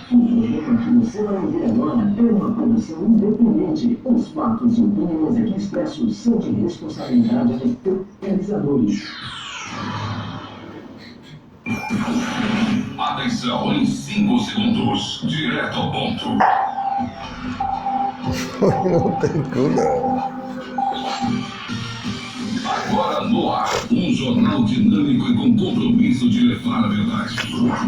O programa que você vai ouvir agora é uma produção independente. Os fatos e opiniões aqui expressos são de responsabilidade dos realizadores. Atenção, em 5 segundos, direto ao ponto. Não tem como. Agora no ar, um jornal dinâmico e com compromisso de levar a verdade.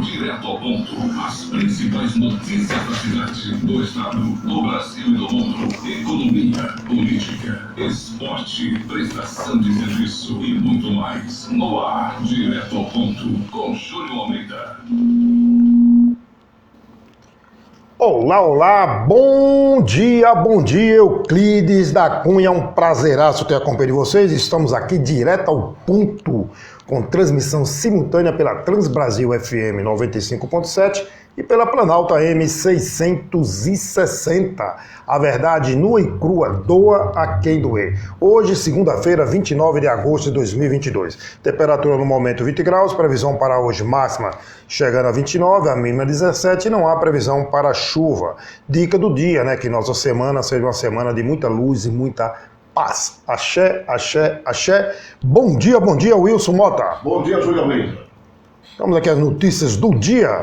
Direto ao ponto, as principais notícias da cidade, do estado, do Brasil e do mundo. Economia, política, esporte, prestação de serviço e muito mais. No ar, direto ao ponto, com Júlio Almeida. Olá, olá, bom dia, Euclides da Cunha, é um prazeraço ter a companhia de vocês. Estamos aqui direto ao ponto, com transmissão simultânea pela Transbrasil FM 95.7 e pela Planalto AM 660. A verdade nua e crua, doa a quem doer. Hoje, segunda-feira, 29 de agosto de 2022. Temperatura no momento 20 graus, previsão para hoje máxima chegando a 29, a mínima 17 e não há previsão para chuva. Dica do dia, né? Que nossa semana seja uma semana de muita luz e muita paz. Axé, axé, axé. Bom dia, Wilson Mota. Bom dia, Júlio Almeida. Vamos aqui às notícias do dia.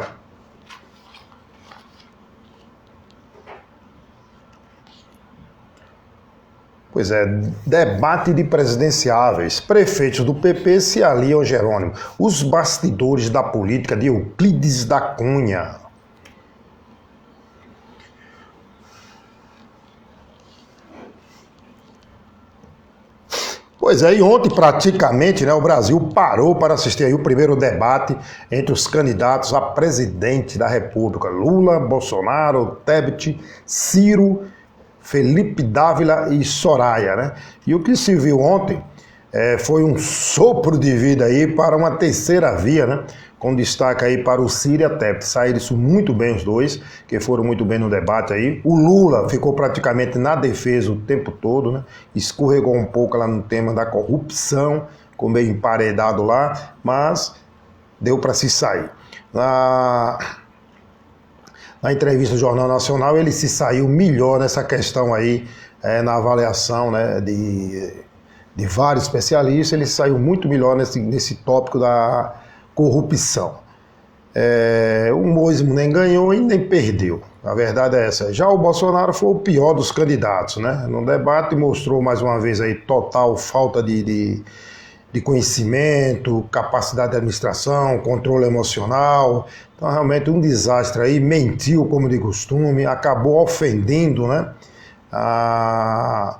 Pois é, debate de presidenciáveis. Prefeitos do PP se aliam a Jerônimo. Os bastidores da política de Euclides da Cunha. Pois é, e ontem praticamente, né, o Brasil parou para assistir aí o primeiro debate entre os candidatos a presidente da República. Lula, Bolsonaro, Tebet, Ciro, Felipe Dávila e Soraya, né? E o que se viu ontem foi um sopro de vida aí para uma terceira via, né? Com destaque aí para o Ciro e a Tebet. Saíram isso muito bem os dois, que foram muito bem no debate aí. O Lula ficou praticamente na defesa o tempo todo, né? Escorregou um pouco lá no tema da corrupção, ficou meio emparedado lá, mas deu para se sair. Na entrevista do Jornal Nacional, ele se saiu melhor nessa questão aí, na avaliação, né, de vários especialistas, ele saiu muito melhor nesse tópico da corrupção. O Moisés nem ganhou e nem perdeu, a verdade é essa. Já o Bolsonaro foi o pior dos candidatos, né? No debate mostrou mais uma vez aí total falta de conhecimento, capacidade de administração, controle emocional. Então, realmente um desastre aí, mentiu como de costume, acabou ofendendo, né, a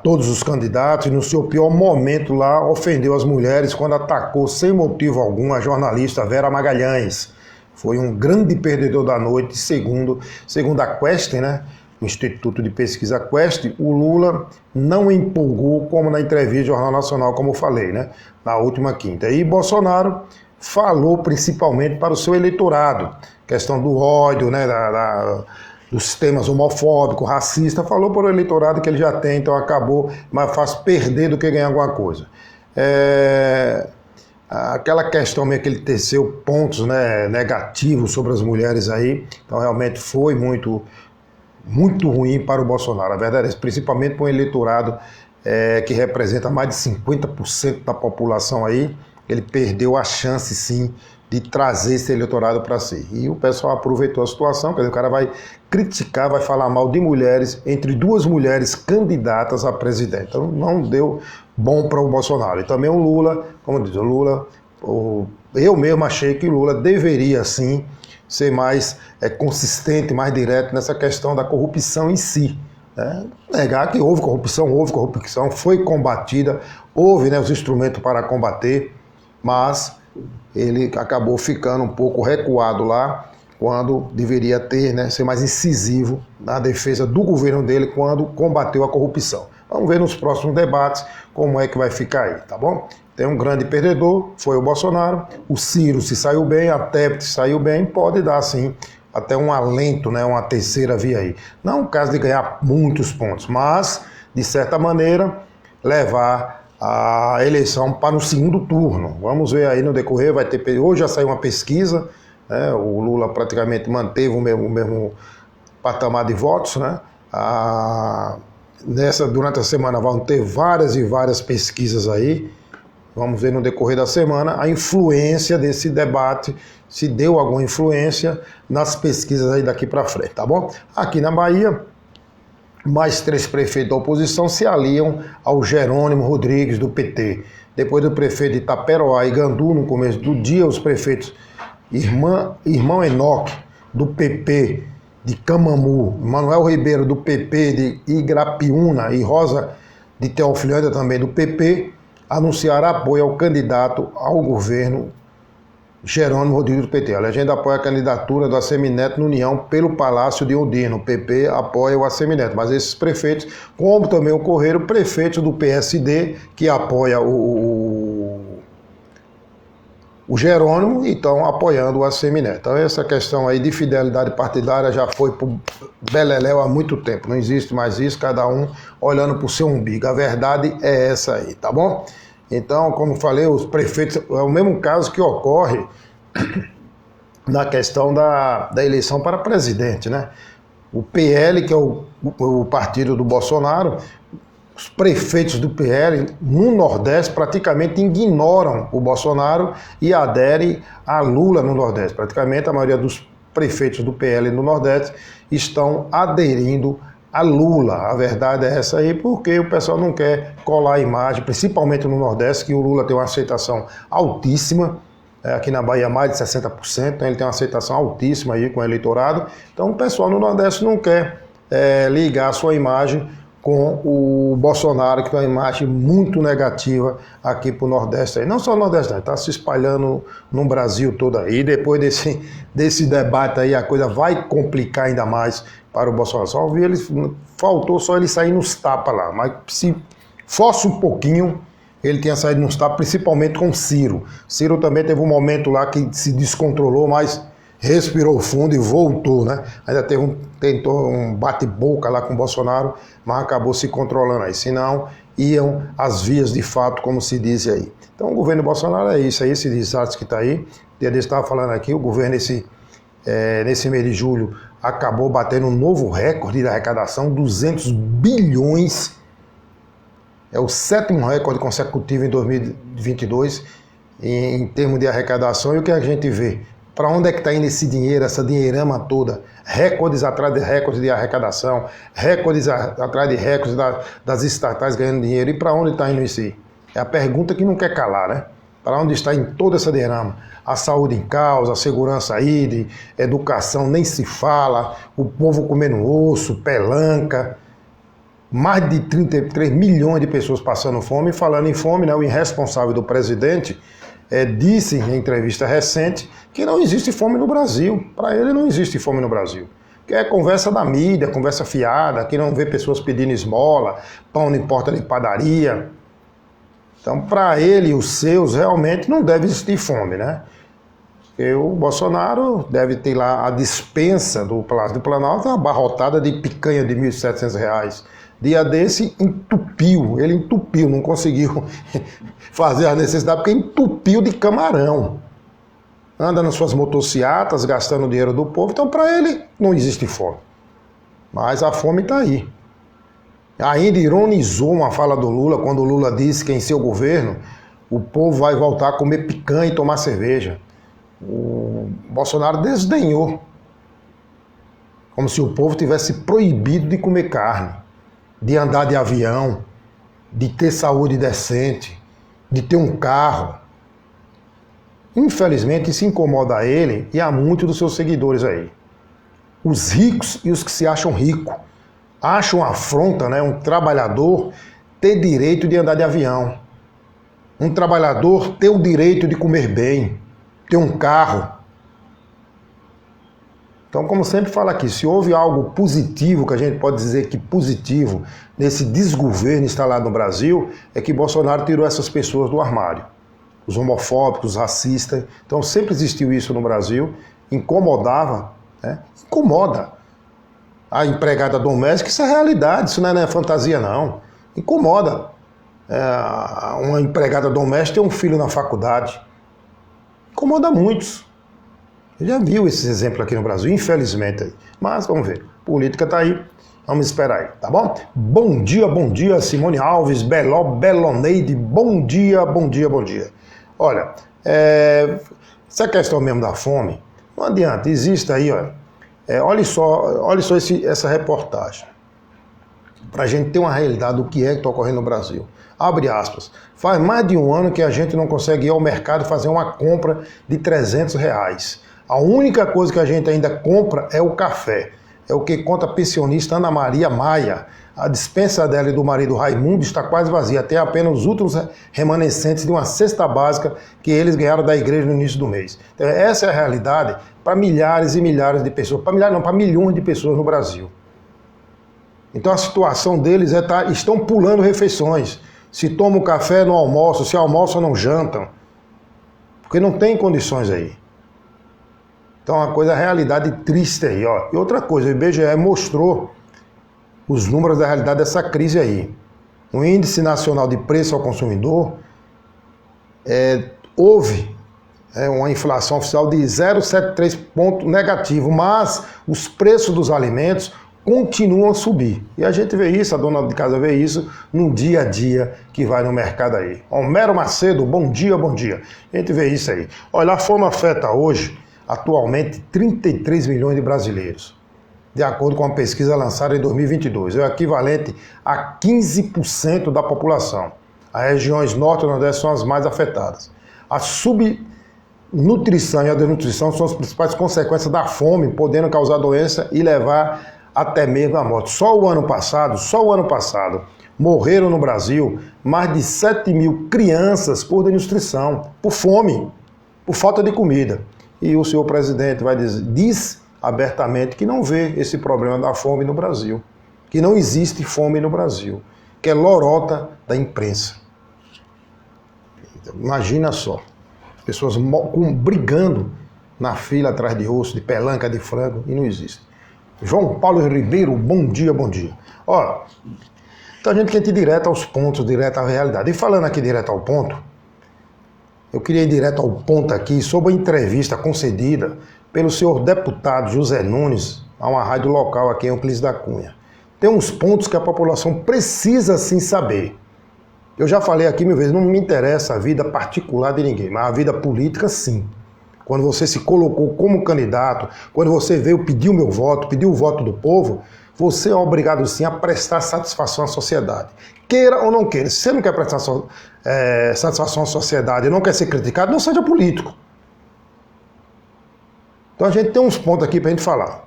todos os candidatos e no seu pior momento lá ofendeu as mulheres quando atacou sem motivo algum a jornalista Vera Magalhães. Foi um grande perdedor da noite, segundo a Questem, né, o Instituto de Pesquisa Quest, o Lula não empolgou como na entrevista do Jornal Nacional, como eu falei, né, na última quinta. E Bolsonaro falou principalmente para o seu eleitorado, questão do ódio, né, dos temas homofóbico, racista, falou para o eleitorado que ele já tem, então acabou, mais fácil perder do que ganhar alguma coisa. Aquela questão meio que ele teceu pontos, né, negativos sobre as mulheres aí, então realmente foi muito ruim para o Bolsonaro. A verdade é essa, principalmente para um eleitorado que representa mais de 50% da população aí, ele perdeu a chance, sim, de trazer esse eleitorado para si. E o pessoal aproveitou a situação, quer dizer, o cara vai criticar, vai falar mal de mulheres, entre duas mulheres candidatas a presidente. Então não deu bom para o Bolsonaro. E também o Lula, como diz o Lula, eu mesmo achei que o Lula deveria, sim, ser mais consistente, mais direto nessa questão da corrupção em si. Negar que houve corrupção, foi combatida, houve, né, os instrumentos para combater, mas ele acabou ficando um pouco recuado lá, quando deveria ter, né, ser mais incisivo na defesa do governo dele quando combateu a corrupção. Vamos ver nos próximos debates como é que vai ficar aí, tá bom? Tem um grande perdedor, foi o Bolsonaro, o Ciro se saiu bem, a Tebet saiu bem, pode dar sim até um alento, né, uma terceira via aí. Não o caso de ganhar muitos pontos, mas, de certa maneira, levar a eleição para o segundo turno. Vamos ver aí no decorrer, hoje já saiu uma pesquisa né? O Lula praticamente manteve o mesmo patamar de votos, né? Durante a semana vão ter várias e várias pesquisas aí. Vamos ver no decorrer da semana a influência desse debate, se deu alguma influência nas pesquisas aí daqui para frente, tá bom? Aqui na Bahia, mais 3 prefeitos da oposição se aliam ao Jerônimo Rodrigues, do PT. Depois do prefeito de Itaperoá e Gandu, no começo do dia, os prefeitos Irmão Enoque, do PP de Camamu, Manuel Ribeiro, do PP de Igrapiúna e Rosa de Teofilândia, também do PP, anunciará apoio ao candidato ao governo Jerônimo Rodrigues do PT. A legenda apoia a candidatura do Assemineto no União pelo Palácio de Ondina. O PP apoia o Assemineto, mas esses prefeitos, como também ocorreram prefeitos do PSD, que apoia o Jerônimo, e estão apoiando o Assemineto. Então essa questão aí de fidelidade partidária já foi pro beleléu há muito tempo. Não existe mais isso, cada um olhando para o seu umbigo. A verdade é essa aí, tá bom? Então, como falei, os prefeitos, é o mesmo caso que ocorre na questão da eleição para presidente, né? O PL, que é o partido do Bolsonaro, os prefeitos do PL no Nordeste praticamente ignoram o Bolsonaro e aderem a Lula no Nordeste. Praticamente a maioria dos prefeitos do PL no Nordeste estão aderindo a Lula. A verdade é essa aí, porque o pessoal não quer colar a imagem, principalmente no Nordeste, que o Lula tem uma aceitação altíssima, aqui na Bahia mais de 60%, então ele tem uma aceitação altíssima aí com o eleitorado. Então o pessoal no Nordeste não quer ligar a sua imagem com o Bolsonaro, que tem uma imagem muito negativa aqui para o Nordeste. Aí. Não só no Nordeste, está se espalhando no Brasil todo aí. Depois desse debate aí, a coisa vai complicar ainda mais para o Bolsonaro. Faltou só ele sair nos tapas lá, mas se fosse um pouquinho, ele tinha saído nos tapas, principalmente com Ciro. Ciro também teve um momento lá que se descontrolou, mas respirou fundo e voltou, né? Ainda tentou um bate-boca lá com o Bolsonaro, mas acabou se controlando aí. Senão, iam às vias de fato, como se diz aí. Então, o governo Bolsonaro é isso, é esse desastre que está aí. Dia desse estava falando aqui, o governo nesse mês de julho acabou batendo um novo recorde de arrecadação, 200 bilhões. É o 7º recorde consecutivo em 2022 em termos de arrecadação. E o que a gente vê? Para onde é que está indo esse dinheiro, essa dinheirama toda? Recordes atrás de recordes de arrecadação, recordes atrás de recordes das estatais ganhando dinheiro. E para onde está indo isso aí? É a pergunta que não quer calar, né? Para onde está indo toda essa dinheirama? A saúde em causa, a segurança aí, de educação nem se fala, o povo comendo osso, pelanca. Mais de 33 milhões de pessoas passando fome. E falando em fome, né, o irresponsável do presidente disse em entrevista recente que não existe fome no Brasil. Para ele não existe fome no Brasil. Que é conversa da mídia, conversa fiada, que não vê pessoas pedindo esmola, pão não importa de padaria. Então, para ele e os seus, realmente não deve existir fome, né? Porque o Bolsonaro deve ter lá a dispensa do Palácio do Planalto, abarrotada de picanha de R$ 1.700. Dia desse ele entupiu, não conseguiu fazer a necessidade, porque entupiu de camarão. Anda nas suas motocicletas, gastando o dinheiro do povo, então para ele não existe fome. Mas a fome está aí. Ainda ironizou uma fala do Lula, quando o Lula disse que em seu governo o povo vai voltar a comer picanha e tomar cerveja. O Bolsonaro desdenhou, como se o povo tivesse proibido de comer carne, de andar de avião, de ter saúde decente, de ter um carro. Infelizmente, isso incomoda ele e a muitos dos seus seguidores aí. Os ricos e os que se acham ricos acham afronta, né, um trabalhador ter direito de andar de avião. Um trabalhador ter o direito de comer bem, ter um carro. Então, como sempre falo aqui, se houve algo positivo, que a gente pode dizer que positivo, nesse desgoverno instalado no Brasil, é que Bolsonaro tirou essas pessoas do armário. Os homofóbicos, os racistas. Então, sempre existiu isso no Brasil, incomodava, né? Incomoda. A empregada doméstica, isso é realidade, isso não é fantasia, não. Incomoda. Uma empregada doméstica ter um filho na faculdade. Incomoda muitos. Já viu esses exemplos aqui no Brasil, infelizmente. Aí. Mas vamos ver. Política está aí. Vamos esperar aí, tá bom? Bom dia, Simone Alves, Beloneide, bom dia. Olha, essa questão mesmo da fome, não adianta, existe aí, olha só essa reportagem, para a gente ter uma realidade do que é que está ocorrendo no Brasil. Abre aspas, faz mais de um ano que a gente não consegue ir ao mercado fazer uma compra de R$300. A única coisa que a gente ainda compra é o café. É o que conta a pensionista Ana Maria Maia. A despensa dela e do marido Raimundo está quase vazia. Tem apenas os últimos remanescentes de uma cesta básica que eles ganharam da igreja no início do mês. Então, essa é a realidade para milhares e milhares de pessoas. Para milhões de pessoas no Brasil. Então a situação deles estão pulando refeições. Se tomam café, não almoçam. Se almoçam, não jantam. Porque não tem condições aí. Então, uma coisa, a realidade triste aí, ó. E outra coisa, o IBGE mostrou os números da realidade dessa crise aí. O Índice Nacional de Preço ao Consumidor, houve uma inflação oficial de 0,73 ponto negativo, mas os preços dos alimentos continuam a subir. E a gente vê isso, a dona de casa vê isso no dia a dia que vai no mercado aí. Homero Macedo, bom dia. A gente vê isso aí. Olha, a fome afeta hoje atualmente 33 milhões de brasileiros, de acordo com uma pesquisa lançada em 2022. É o equivalente a 15% da população. As regiões norte e nordeste são as mais afetadas. A subnutrição e a desnutrição são as principais consequências da fome, podendo causar doença e levar até mesmo à morte. Só o ano passado, morreram no Brasil mais de 7 mil crianças por desnutrição, por fome, por falta de comida. E o senhor presidente diz abertamente que não vê esse problema da fome no Brasil, que não existe fome no Brasil, que é lorota da imprensa. Imagina só, pessoas brigando na fila atrás de osso, de pelanca, de frango, e não existe. João Paulo Ribeiro, bom dia. Ó, então a gente quer ir direto aos pontos, direto à realidade. E falando aqui direto ao ponto, eu queria ir direto ao ponto aqui sobre a entrevista concedida pelo senhor deputado José Nunes a uma rádio local aqui em Euclides da Cunha. Tem uns pontos que a população precisa sim saber. Eu já falei aqui mil vezes, não me interessa a vida particular de ninguém, mas a vida política sim. Quando você se colocou como candidato, quando você veio pedir o meu voto, pedir o voto do povo, você é obrigado sim a prestar satisfação à sociedade. Queira ou não queira. Se você não quer prestar satisfação à sociedade e não quer ser criticado, não seja político. Então a gente tem uns pontos aqui para a gente falar.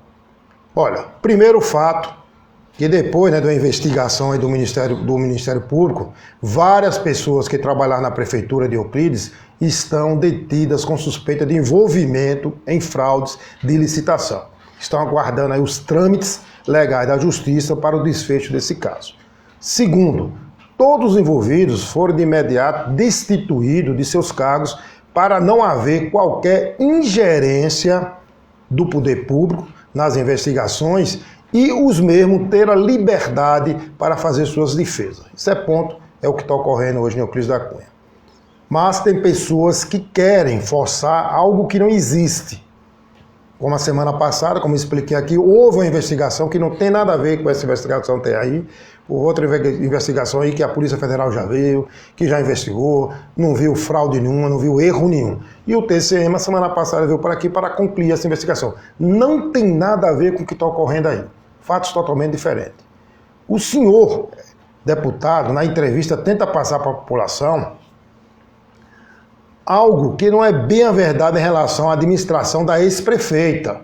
Olha, primeiro fato, que depois da investigação aí do Ministério Público, várias pessoas que trabalharam na Prefeitura de Euclides estão detidas com suspeita de envolvimento em fraudes de licitação. Estão aguardando aí os trâmites legais da Justiça para o desfecho desse caso. Segundo, todos os envolvidos foram de imediato destituídos de seus cargos para não haver qualquer ingerência do poder público nas investigações e os mesmos ter a liberdade para fazer suas defesas. Esse é o que está ocorrendo hoje em Euclides da Cunha. Mas tem pessoas que querem forçar algo que não existe. Como a semana passada, como eu expliquei aqui, houve uma investigação que não tem nada a ver com essa investigação que tem aí. Outra investigação aí que a Polícia Federal já veio, que já investigou, não viu fraude nenhuma, não viu erro nenhum. E o TCM, a semana passada, veio para aqui para concluir essa investigação. Não tem nada a ver com o que está ocorrendo aí. Fatos totalmente diferentes. O senhor deputado, na entrevista, tenta passar para a população algo que não é bem a verdade em relação à administração da ex-prefeita.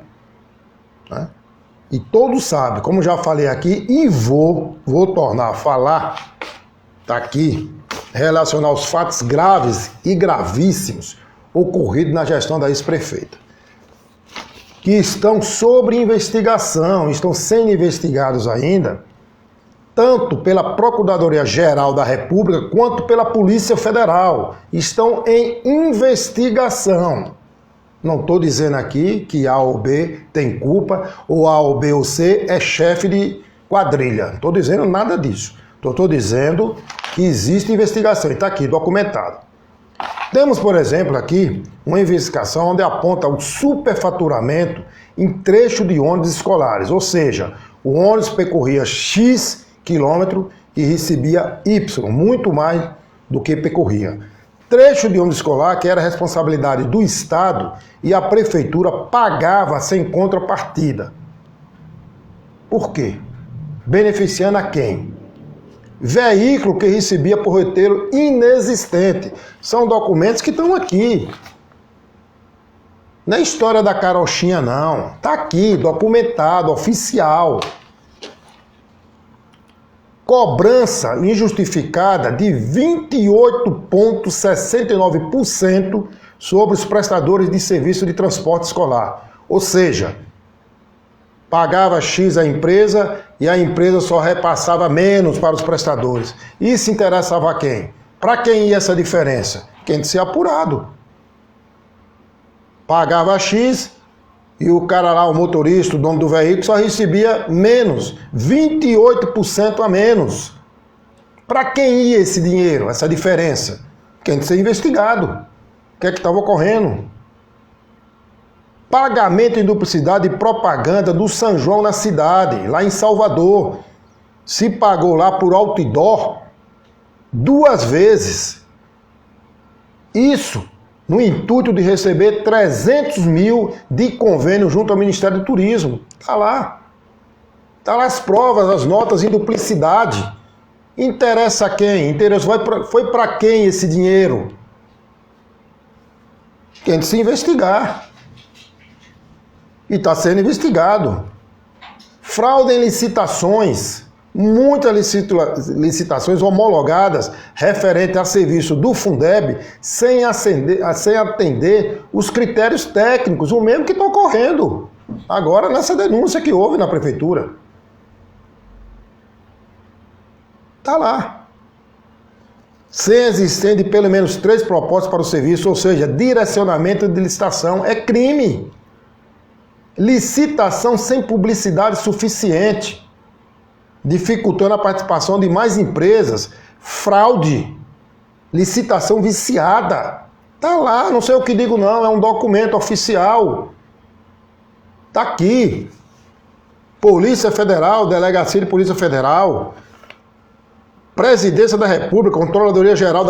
Né? E todos sabem, como já falei aqui, e vou tornar a falar, tá aqui, relacionar os fatos graves e gravíssimos ocorridos na gestão da ex-prefeita, que estão sob investigação, estão sendo investigados ainda, tanto pela Procuradoria-Geral da República quanto pela Polícia Federal. Estão em investigação. Não estou dizendo aqui que A ou B tem culpa, ou A ou B ou C é chefe de quadrilha. Não estou dizendo nada disso. Estou dizendo que existe investigação e está aqui documentado. Temos, por exemplo, aqui uma investigação onde aponta o superfaturamento em trecho de ônibus escolares, ou seja, o ônibus percorria X quilômetro e recebia Y, muito mais do que percorria. Trecho de ônibus escolar que era responsabilidade do Estado e a prefeitura pagava sem contrapartida. Por quê? Beneficiando a quem? Veículo que recebia por roteiro inexistente. São documentos que estão aqui. Não é história da carochinha, não. Está aqui, documentado, oficial. Cobrança injustificada de 28,69% sobre os prestadores de serviço de transporte escolar. Ou seja, pagava X a empresa e a empresa só repassava menos para os prestadores. Isso interessava a quem? Para quem ia essa diferença? Quem de ser apurado. Pagava X e o cara lá, o motorista, o dono do veículo, só recebia menos, 28% a menos. Para quem ia esse dinheiro, essa diferença? Quem de ser investigado. O que é que estava ocorrendo? Pagamento em duplicidade e propaganda do São João na cidade, lá em Salvador. Se pagou lá por outdoor 2 vezes. Isso no intuito de receber 300 mil de convênio junto ao Ministério do Turismo. Está lá. Está lá as provas, as notas em duplicidade. Interessa a quem? Foi para quem esse dinheiro? Tem de se investigar. E está sendo investigado. Fraude em licitações. Muitas licitações homologadas referente a serviço do Fundeb sem atender os critérios técnicos, o mesmo que está ocorrendo agora nessa denúncia que houve na prefeitura. Está lá. Sem existir de pelo menos 3 propostas para o serviço, ou seja, direcionamento de licitação, é crime. Licitação sem publicidade suficiente, dificultando a participação de mais empresas, fraude, licitação viciada. Tá lá, não sei o que digo não, é um documento oficial. Tá aqui. Polícia Federal, Delegacia de Polícia Federal, Presidência da República, Controladoria Geral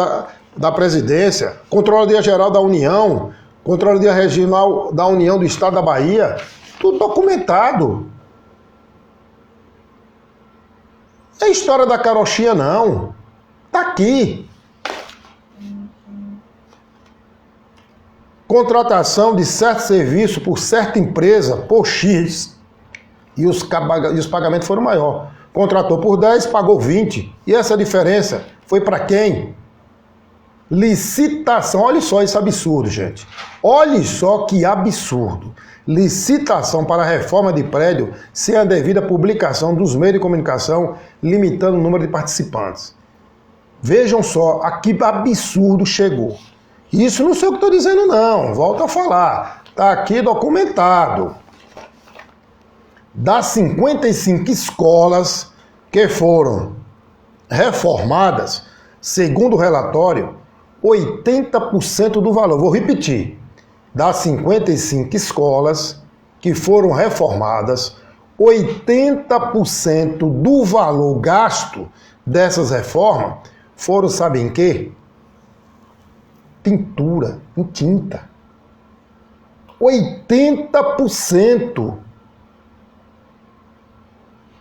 da Presidência, Controladoria Geral da União, Controladoria Regional da União do Estado da Bahia, tudo documentado. Não é história da carochinha, não. Tá aqui. Contratação de certo serviço por certa empresa, por X, e os pagamentos foram maior. Contratou por 10, pagou 20. E essa diferença foi para quem? Licitação. Olha só esse absurdo, gente. Olha só que absurdo. Licitação para a reforma de prédio sem a devida publicação dos meios de comunicação, limitando o número de participantes. Vejam só a que absurdo chegou. Isso não sei o que estou dizendo, não. Volto a falar. Está aqui documentado. Das 55 escolas que foram reformadas, segundo o relatório, 80% do valor. Vou repetir. Das 55 escolas que foram reformadas, 80% do valor gasto dessas reformas foram, sabe em quê? Pintura, em tinta. 80%.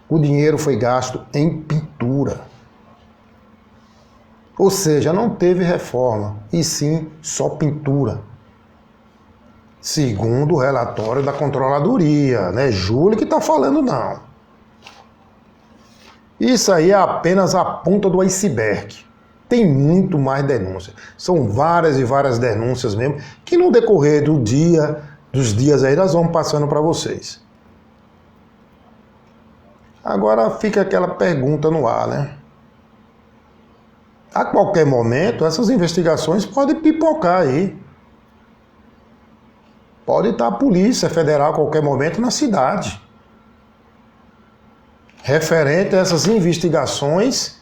O dinheiro foi gasto em pintura. Ou seja, não teve reforma, e sim só pintura. Segundo o relatório da controladoria, né? Júlio que está falando, não. Isso aí é apenas a ponta do iceberg. Tem muito mais denúncias. São várias e várias denúncias mesmo, que no decorrer dos dias aí nós vamos passando para vocês. Agora fica aquela pergunta no ar, né? A qualquer momento, essas investigações podem pipocar aí. Pode estar a Polícia Federal a qualquer momento na cidade. Referente a essas investigações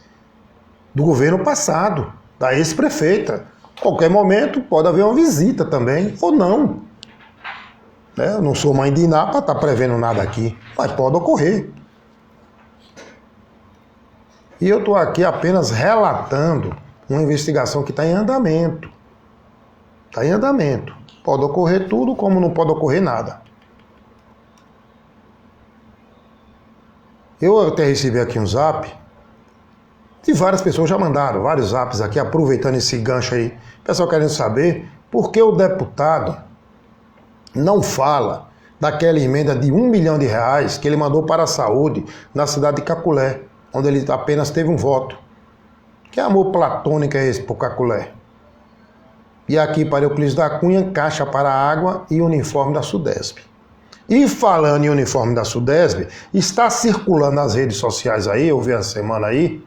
do governo passado, da ex-prefeita. Qualquer momento pode haver uma visita também, ou não. Eu não sou mãe de Iná para estar prevendo nada aqui, mas pode ocorrer. E eu estou aqui apenas relatando uma investigação que está em andamento. Está em andamento. Pode ocorrer tudo, como não pode ocorrer nada. Eu até recebi aqui um zap, e várias pessoas já mandaram vários zaps aqui, aproveitando esse gancho aí. O pessoal querendo saber por que o deputado não fala daquela emenda de R$1 milhão que ele mandou para a saúde na cidade de Caculé, onde ele apenas teve um voto. Que amor platônico é esse por Caculé? E aqui para Euclides da Cunha, caixa para água e uniforme da Sudesp. E falando em uniforme da Sudesp, está circulando nas redes sociais aí, eu vi a semana aí,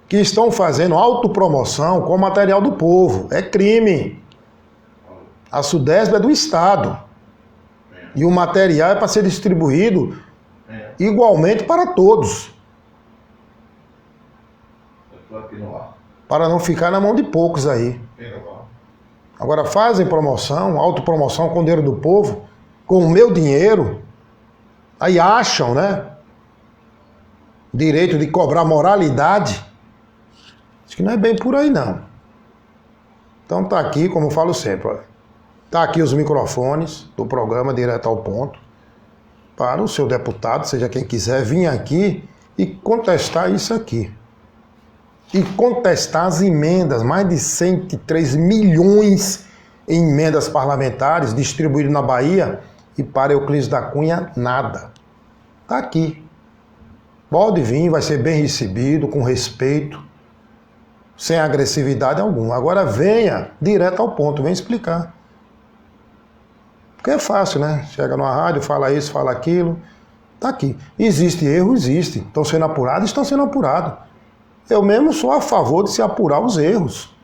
que estão fazendo autopromoção com material do povo. É crime. A Sudesp é do Estado. E o material é para ser distribuído igualmente para todos. Para não ficar na mão de poucos aí. Agora fazem promoção, autopromoção com o dinheiro do povo, com o meu dinheiro, aí acham, né? Direito de cobrar moralidade. Acho que não é bem por aí, não. Então tá aqui, como eu falo sempre, olha. Tá aqui os microfones do programa Direto ao Ponto, para o seu deputado, seja quem quiser, vir aqui e contestar isso aqui. E contestar as emendas, mais de 103 milhões em emendas parlamentares distribuídas na Bahia, e para Euclides da Cunha, nada. Está aqui. Pode vir, vai ser bem recebido, com respeito, sem agressividade alguma. Agora venha direto ao ponto, venha explicar. Porque é fácil, né? Chega numa rádio, fala isso, fala aquilo. Está aqui. Existe erro? Existe. Estão sendo apurados? Estão sendo apurados. Eu mesmo sou a favor de se apurar os erros.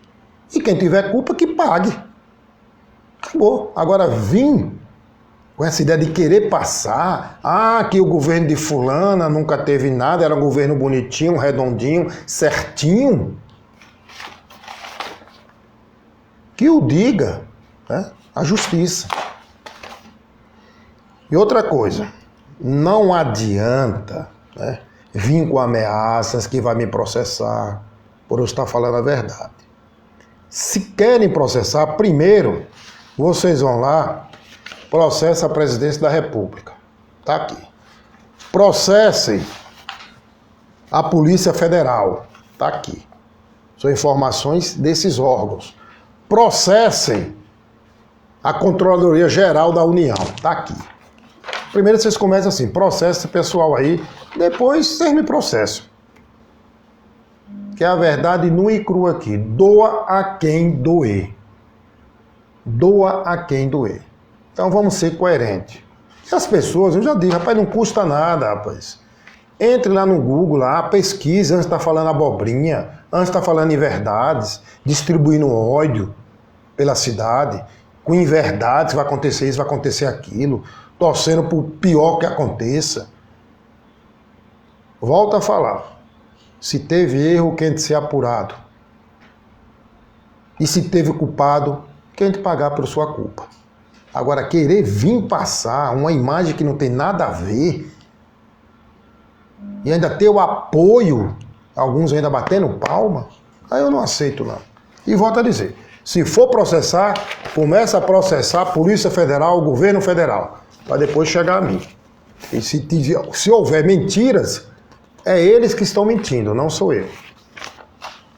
E quem tiver culpa, que pague. Acabou. Agora, vim com essa ideia de querer passar, que o governo de fulana nunca teve nada, era um governo bonitinho, redondinho, certinho. Que o diga, né? A justiça. E outra coisa, não adianta, né, vir com ameaças que vai me processar por eu estar falando a verdade. Se querem processar, primeiro, vocês vão lá, processa a presidência da República. Está aqui. Processem a Polícia Federal. Está aqui. São informações desses órgãos. Processem a Controladoria Geral da União. Está aqui. Primeiro vocês começam assim, processa esse pessoal aí, depois vocês me processam. Que é a verdade nua e crua aqui. Doa a quem doer. Doa a quem doer. Então vamos ser coerentes. E as pessoas, eu já digo, rapaz, não custa nada, rapaz. Entre lá no Google, lá, pesquise antes de estar falando abobrinha, antes de estar falando inverdades, distribuindo ódio pela cidade, com inverdades, vai acontecer isso, vai acontecer aquilo, torcendo para o pior que aconteça. Volto a falar. Se teve erro, quem tem que ser apurado. E se teve culpado, quem tem que pagar por sua culpa. Agora, querer vir passar uma imagem que não tem nada a ver e ainda ter o apoio, alguns ainda batendo palma, aí eu não aceito não. E volto a dizer, se for processar, começa a processar a Polícia Federal, o Governo Federal, para depois chegar a mim. E se houver mentiras, é eles que estão mentindo, não sou eu.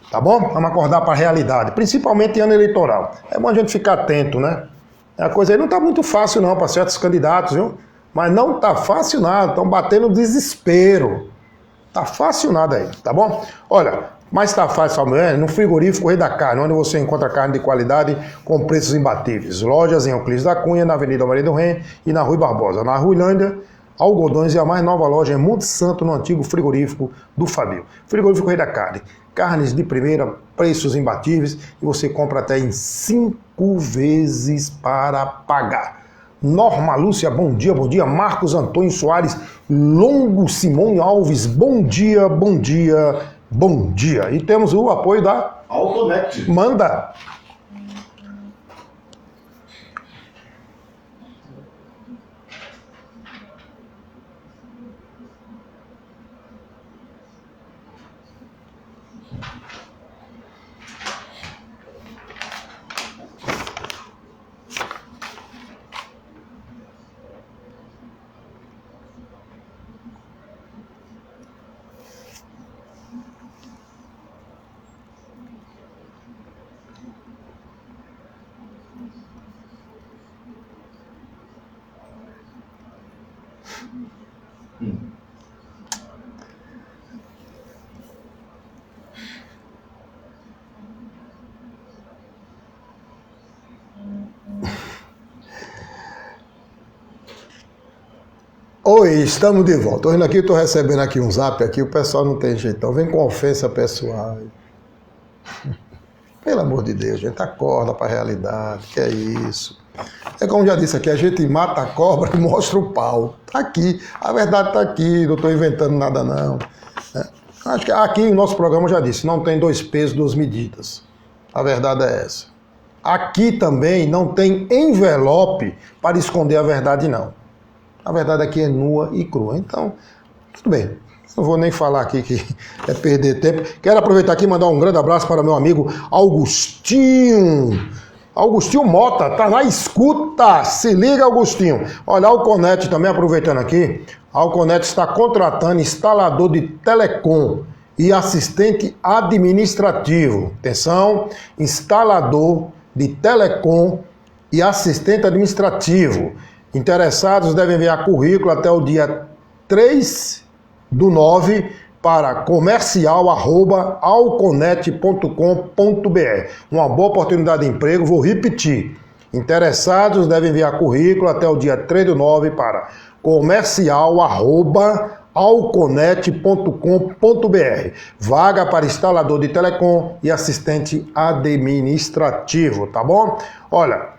Tá bom? Vamos acordar para a realidade, principalmente em ano eleitoral. É bom a gente ficar atento, né? A coisa aí não está muito fácil não para certos candidatos, viu? Mas não está fácil nada, estão batendo desespero. Tá fácil nada aí, tá bom? Olha, mas tá fácil amanhã no frigorífico Rei da Carne, onde você encontra carne de qualidade com preços imbatíveis. Lojas em Euclides da Cunha, na Avenida Maria do Rem e na Rui Barbosa. Na Ruilândia, Algodões e a mais nova loja em Monte Santo, no antigo frigorífico do Fabio. Frigorífico Rei da Carne. Carnes de primeira, preços imbatíveis e você compra até em 5 vezes para pagar. Norma Lúcia, bom dia, bom dia. Marcos Antônio Soares, Longo Simone Alves, bom dia, bom dia, bom dia. E temos o apoio da Autonect. Manda. Oi, estamos de volta. Hoje aqui eu estou recebendo aqui um zap aqui, o pessoal não tem jeito, então vem com ofensa pessoal. Pelo amor de Deus, gente, acorda para a realidade, que é isso. É como já disse aqui, a gente mata a cobra e mostra o pau. Tá aqui, a verdade tá aqui, não estou inventando nada não. Acho que aqui o nosso programa já disse, não tem 2 pesos, 2 medidas. A verdade é essa. Aqui também não tem envelope para esconder a verdade não. A verdade aqui é nua e crua. Então, tudo bem. Não vou nem falar aqui que é perder tempo. Quero aproveitar aqui e mandar um grande abraço para meu amigo Augustinho. Augustinho Mota, tá na escuta. Se liga, Augustinho. Olha, a Alconet também, aproveitando aqui, a Alconet está contratando instalador de telecom e assistente administrativo. Atenção, instalador de telecom e assistente administrativo. Interessados devem enviar currículo até o dia 3/9 para comercial@alconet.com.br. Uma boa oportunidade de emprego, vou repetir. Interessados devem enviar currículo até o dia 3/9 para comercial@alconet.com.br. Vaga para instalador de telecom e assistente administrativo, tá bom? Olha,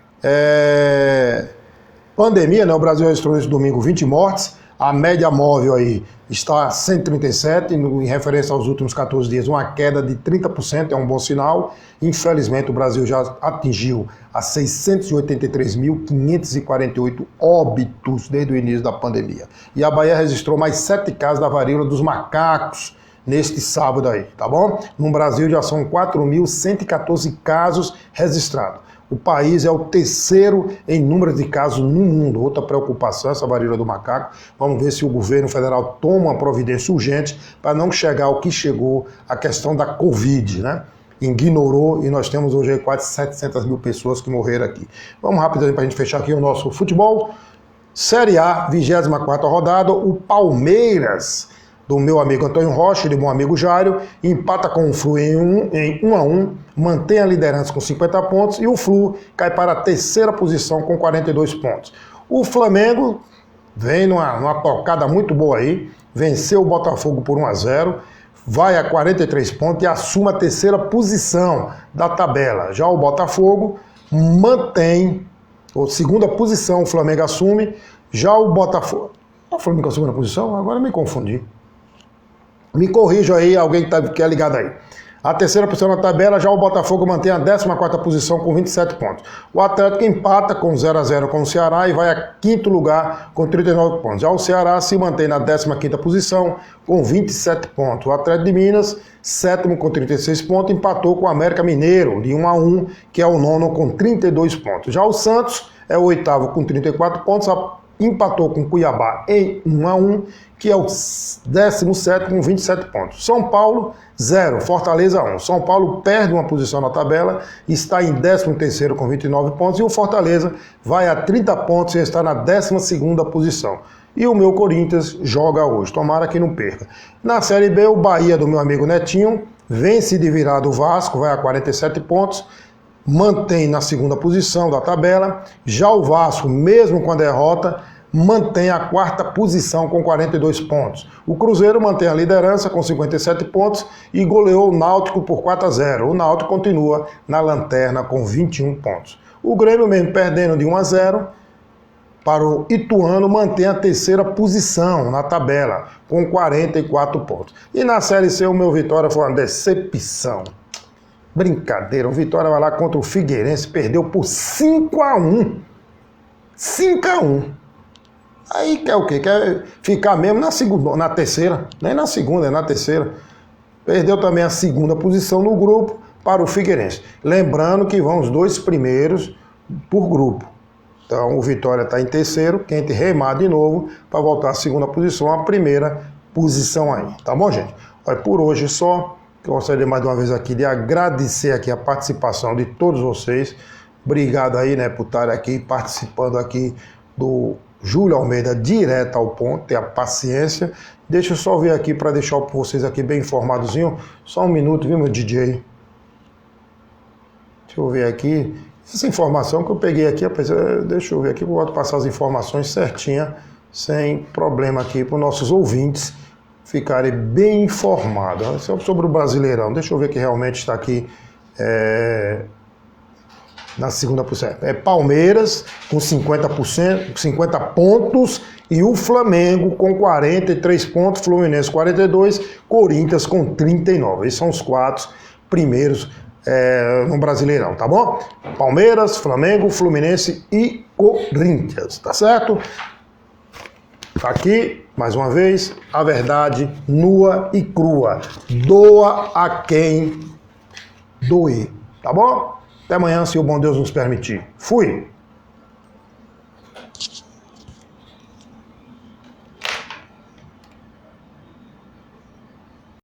pandemia, né? O Brasil registrou esse domingo 20 mortes, a média móvel aí está a 137, em referência aos últimos 14 dias, uma queda de 30%, é um bom sinal. Infelizmente, o Brasil já atingiu a 683.548 óbitos desde o início da pandemia. E a Bahia registrou mais 7 casos da varíola dos macacos neste sábado aí, tá bom? No Brasil já são 4.114 casos registrados. O país é o 3º em número de casos no mundo. Outra preocupação, essa varíola do macaco. Vamos ver se o governo federal toma uma providência urgente para não chegar ao que chegou a questão da Covid, né? Ignorou e nós temos hoje quase 700 mil pessoas que morreram aqui. Vamos rapidamente para a gente fechar aqui o nosso futebol. Série A, 24ª rodada, o Palmeiras, do meu amigo Antônio Rocha e do meu amigo Jário, empata com o Flu em 1-1, mantém a liderança com 50 pontos e o Flu cai para a 3ª posição com 42 pontos. O Flamengo vem numa tocada muito boa aí, venceu o Botafogo por 1-0, vai a 43 pontos e assume a 3ª posição da tabela. Já o Botafogo mantém a 2ª posição, o Flamengo assume, já o Botafogo... O Flamengo assume a 2ª posição? Agora me confundi. Me corrija aí, alguém que é ligado aí. A 3ª posição na tabela, já o Botafogo mantém a 14ª posição com 27 pontos. O Atlético empata com 0-0 com o Ceará e vai a 5º lugar com 39 pontos. Já o Ceará se mantém na 15ª posição com 27 pontos. O Atlético de Minas, 7º com 36 pontos, empatou com o América Mineiro de 1-1, que é o 9º com 32 pontos. Já o Santos é o 8º com 34 pontos, empatou com Cuiabá em 1-1, que é o 17º com 27 pontos. São Paulo, 0, Fortaleza 1. São Paulo perde uma posição na tabela, está em 13º com 29 pontos, e o Fortaleza vai a 30 pontos e está na 12ª posição. E o meu Corinthians joga hoje, tomara que não perca. Na Série B, o Bahia, do meu amigo Netinho, vence de virada o Vasco, vai a 47 pontos, mantém na 2ª posição da tabela. Já o Vasco, mesmo com a derrota, mantém a 4ª posição com 42 pontos. O Cruzeiro mantém a liderança com 57 pontos e goleou o Náutico por 4-0. O Náutico continua na lanterna com 21 pontos. O Grêmio, mesmo perdendo de 1-0 para o Ituano, mantém a 3ª posição na tabela com 44 pontos. E na Série C, o meu Vitória foi uma decepção. Brincadeira, o Vitória vai lá contra o Figueirense, perdeu por 5-1. 5-1. Aí quer o quê? Quer ficar mesmo na 2ª, na 3ª, nem na 2ª, é na 3ª. Perdeu também a segunda posição no grupo para o Figueirense. Lembrando que vão os 2 primeiros por grupo. Então o Vitória está em terceiro, quem tem remar de novo para voltar à segunda posição, a primeira posição aí. Tá bom, gente? Olha, por hoje só. Eu gostaria mais uma vez aqui de agradecer aqui a participação de todos vocês. Obrigado aí, né, por estar aqui participando aqui do Júlio Almeida direto ao ponto, ter a paciência. Deixa eu só ver aqui para deixar vocês aqui bem informadozinho. Só um minuto, viu, meu DJ? Deixa eu ver aqui. Essa informação que eu peguei aqui, deixa eu ver aqui, eu vou passar as informações certinhas, sem problema aqui para os nossos ouvintes ficarem bem informados. Sobre o Brasileirão, deixa eu ver que realmente está aqui na segunda posição. É Palmeiras com 50%, 50 pontos e o Flamengo com 43 pontos, Fluminense 42, Corinthians com 39. Esses são os 4 primeiros no Brasileirão, tá bom? Palmeiras, Flamengo, Fluminense e Corinthians, tá certo? Aqui, mais uma vez, a verdade nua e crua. Doa a quem doer, tá bom? Até amanhã, se o bom Deus nos permitir. Fui!